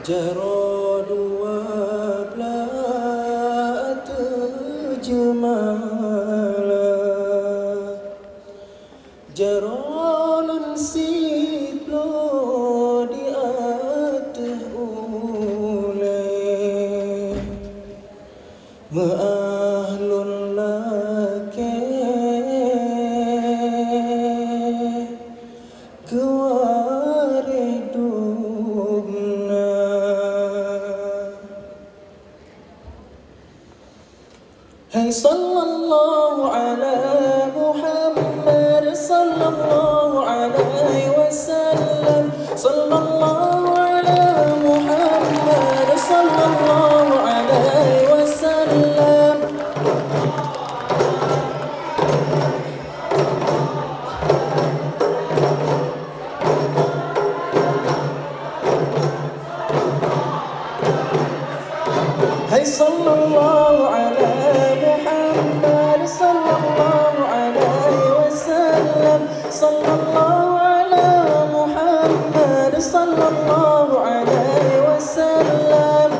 جرى وبلات جمالا جرى نسيب لو di atas ulai ma'ahlun lake kewaridubna Hai sallallahu ala Muhammad sallallahu alaihi wasallam sallallahu ala Muhammad sallallahu alaihi wasallam Hai sallallahu ala Muhammad sallallahu alaihi wasallam sallallahu ala Muhammad sallallahu alaihi wasallam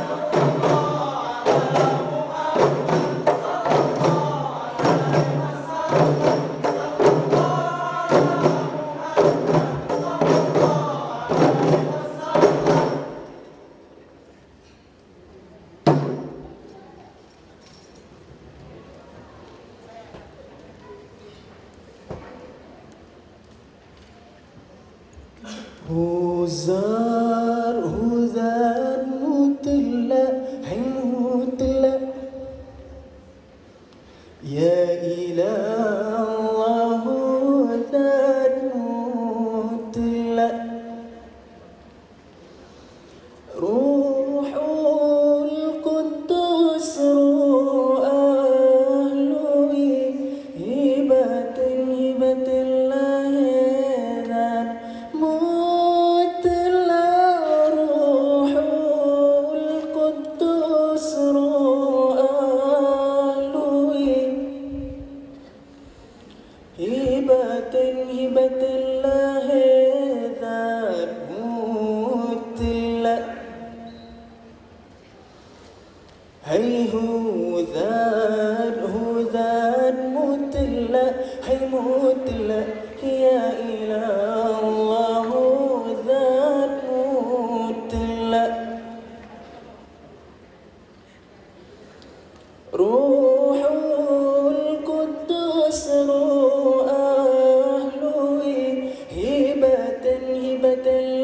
Huzar mutla hai mutla Ya ilah Allah huzar mutla Ruhul Qudus ru'ahlui hibatin lahiran hibatin lahiran mutla Hai huzan mutla Hai mutla Ya ilah Allah huzan mutla Ruhul Qudus ru'ahlui hibatin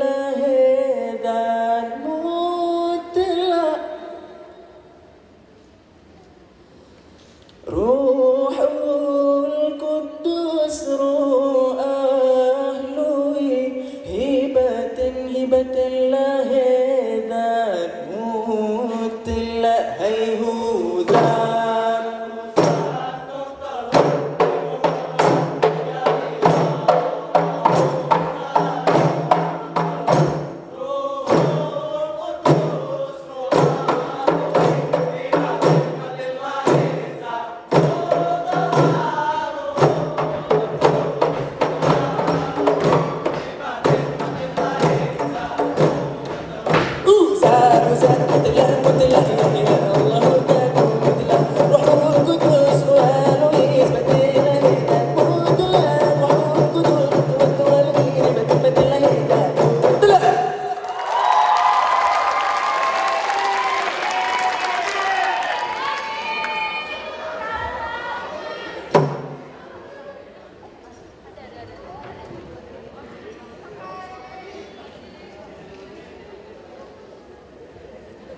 lahiran mutla Ruhul Qudus ru'ahlui hibatin lahiran mutla Hai huzan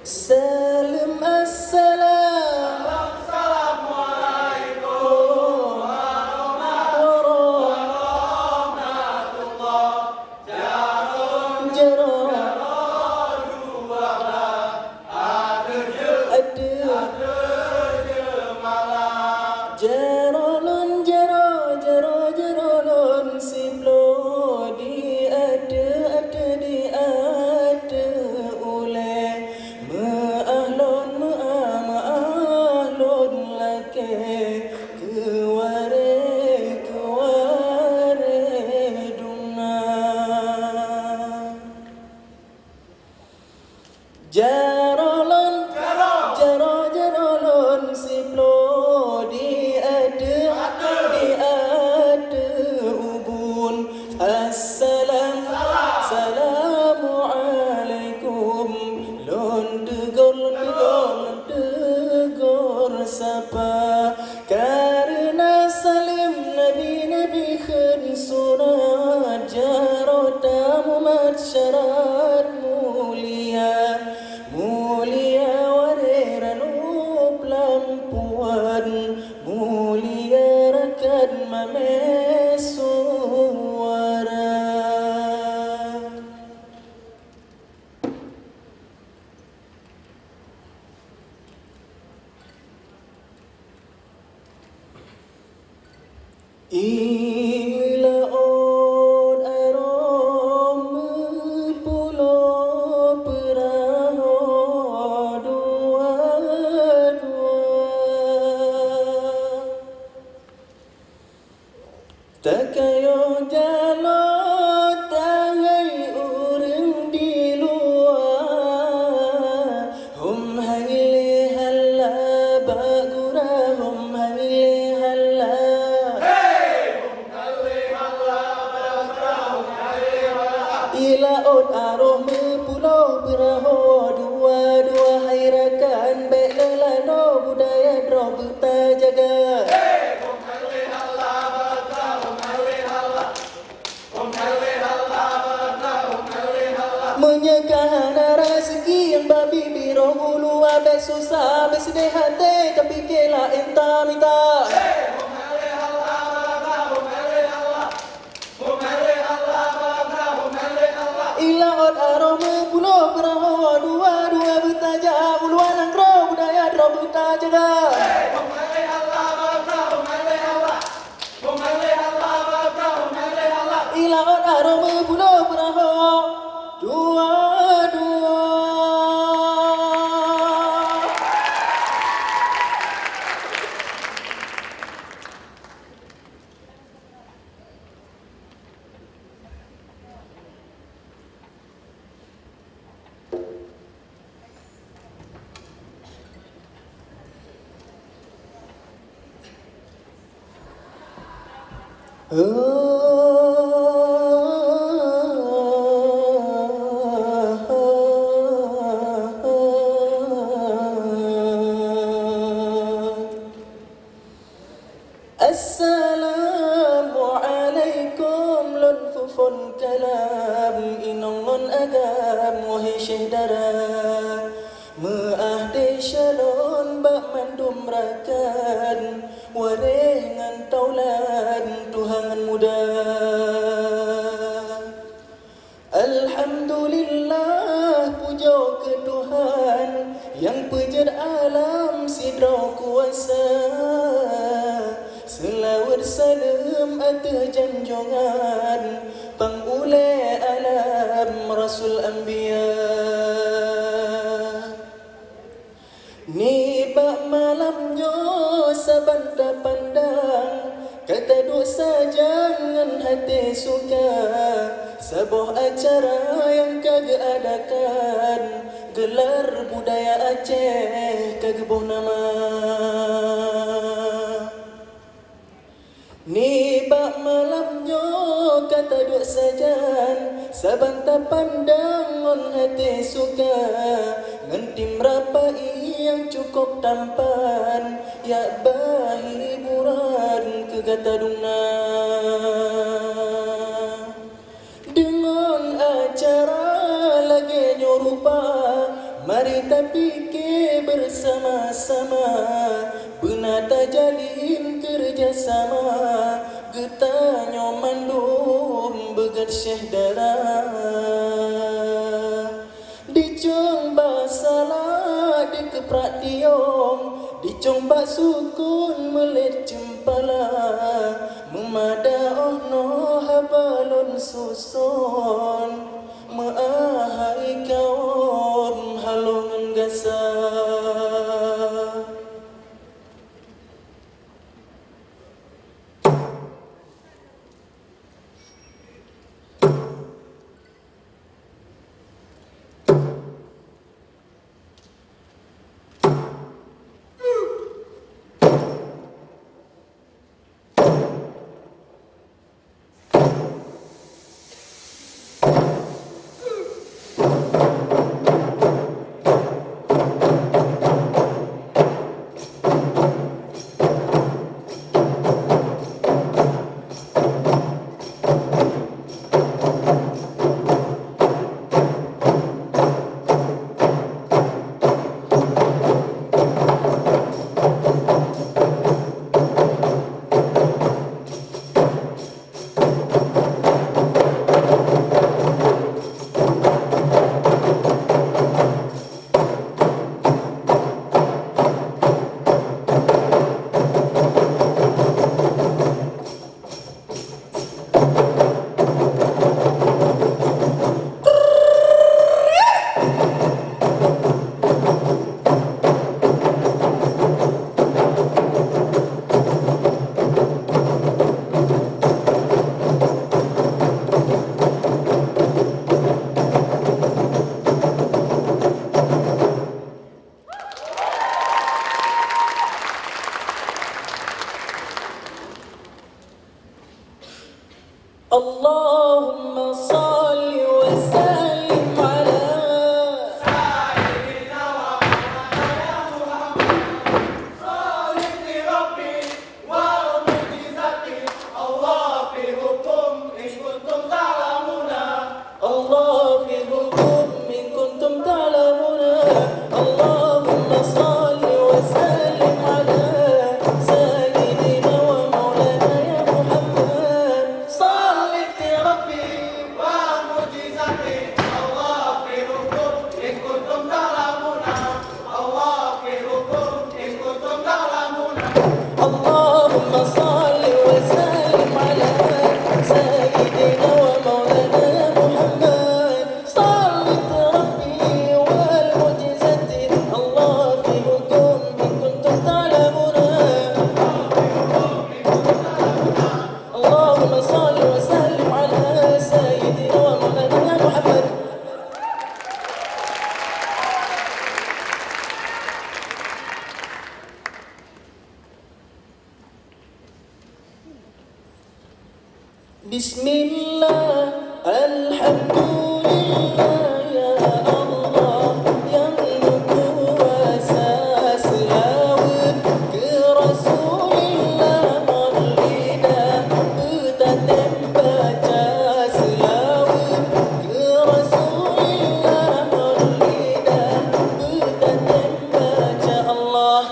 Salam assalam Assalamualaikum warahmatullah Jarun ada je malam Jarun damai suara. Inilah on aroma pulau perahu dua-dua, tak kaya jalan tangai urang di luar. Hum haile halla bagura, hum haile halla. Ilaut aroma pulau perahu dua-dua, hairakan baik lelano budaya drop kita jaga. Menyegah rezeki yang babi biro ulu abis susah abis sedih hati tapi kela entah minta. Ilaut aroma pulau perahu dua-dua bertaja uluan angkro budaya drop kita jaga. Ilaut aroma pulau perahu dua-dua. Assalamualaikum lunfufun kalam inongon agam wahai syehdara maahde shalon bak mandum rakan warengan taulan tuhangan muda. Alhamdulillah puja ke Tuhan yang pejar alam sidra kuasa. Selawat salam atas janjongan pangulai alam Rasul Anbiya. Ni bak malamnya sabanda pandang kata dosa jangan hati suka. Sebuah acara yang kagak adakan gelar budaya Aceh kagak boh nama. Ni bak malamnya kata duk sajan sabanta pandang on hati suka ngentim rapai yang cukup tampan ya bahiburan ke gata dungna. Dengan acara lagi nyorupa mari tapi ke bersama-sama benata jalin kerjasama geta nyomandum begat syehdara dicomba salah di keprak tiong dicomba sukun melet cempala memada ono habalun susun maahai kaum halongan gasa. اللهم صل وسلم على الله في حكم إن كنتم تعلمون اللهم صل وسلم على سيدنا ومولانا يا محمد صل ربي ومعجزتي الله في حكم إن كنتم تعلمون الله في حكم إن كنتم تعلمون اللهم صل وسلم على سيدنا ومولانا يا محمد صلت ربي والمعجزات الله في حكم إن كنتم تعلمون اللهم صل وسلم على سيدنا ومولانا يا محمد بسم الله الحمد لله يا الله yang berkuasa selawat ke Rasulullah maulida betatem baca selawat ke Rasulullah maulida betatem baca Allah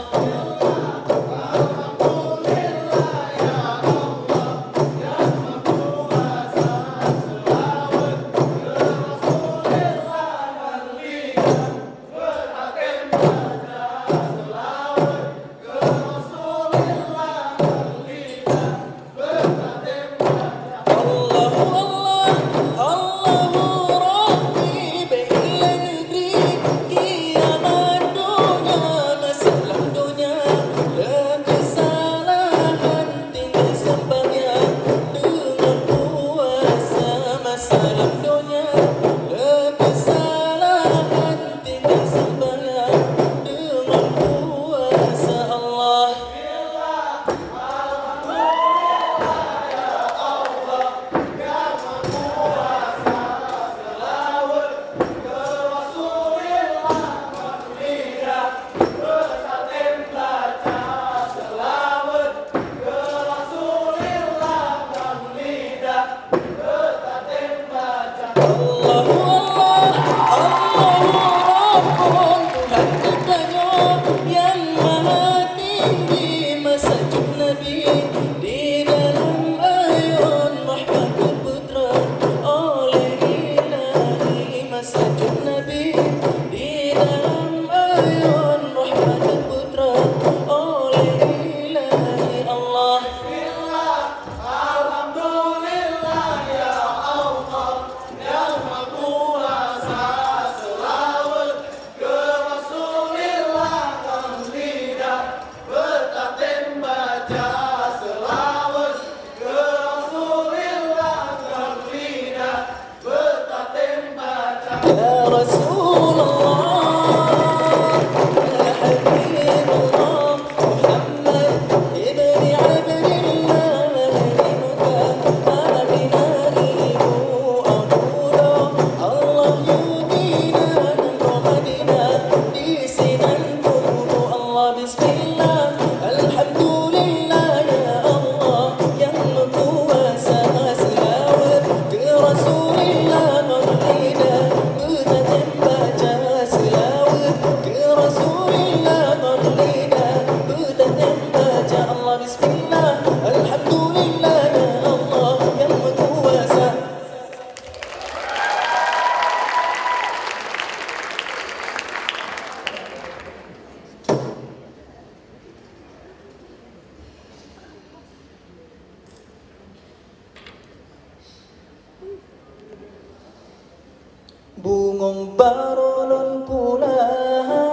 Bungong barolon pula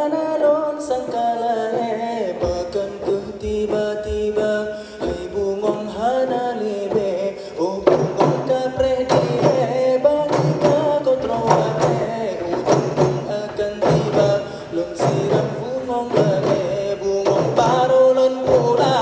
nalon sangkalae bahkan ke tiba-tiba hai bungong hana lebe oh bungong kapre dire bagi ka kontrole ujung akan tiba lom siram bungong bale bungong barolon pula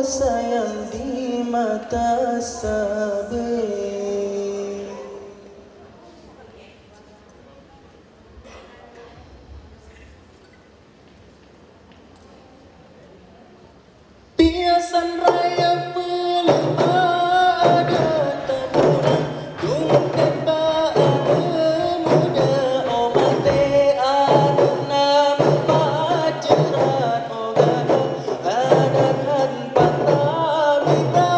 sayang di mata sabe. Piasan raya belum ada taburan tungkat baan muda omate anu nama pacaran ogado adan patamita.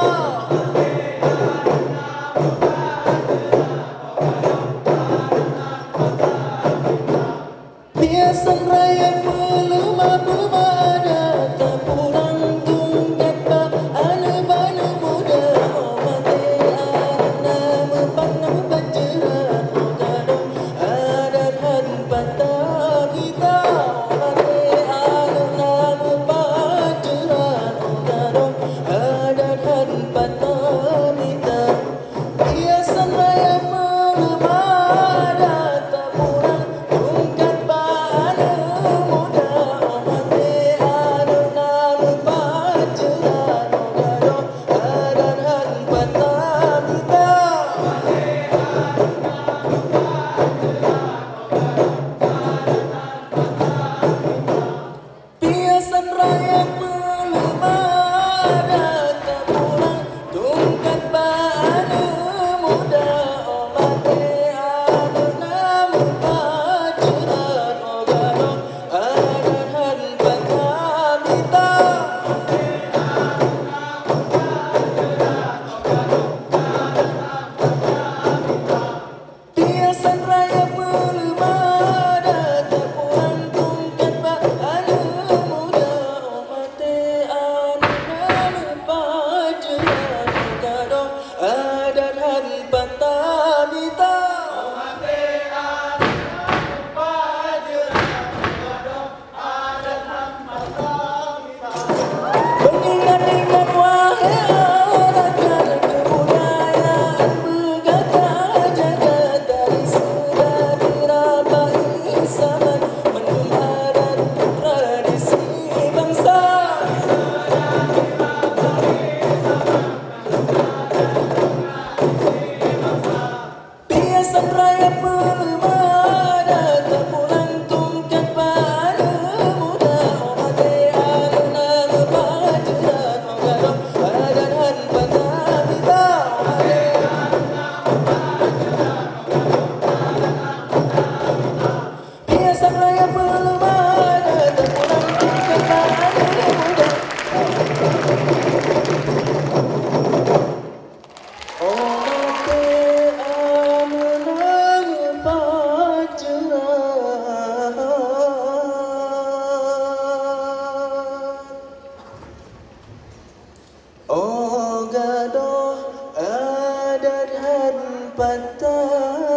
Piasan raya belum ada taburan tungkat baan bana muda omate anu nama pacaran ogado adan patamita. Omate anu nama pacaran ogado adan patamita. Piasan raya belum ada taburan tungkat baan muda omate anu nama pacaran ogado adan patamita. Piasan raya belum ada taburan tungkat baan muda omate anu nama pacaran ogado adan patamita. Piasan raya belum ada taburan tungkat baan muda omate anu nama pacaran ogado adan patamita. Mengingat-ingat wahai rakyat kebudayaan bergagah jaga dari sudah dirabai zaman menum adat tradisi bangsa. Piasan raya belum ada taburan tungkat baan muda omate anu nama pacaran ogado adan patamita. Piasan raya belum ada taburan tungkat baan muda omate anu nama pacaran ogado adan patamita.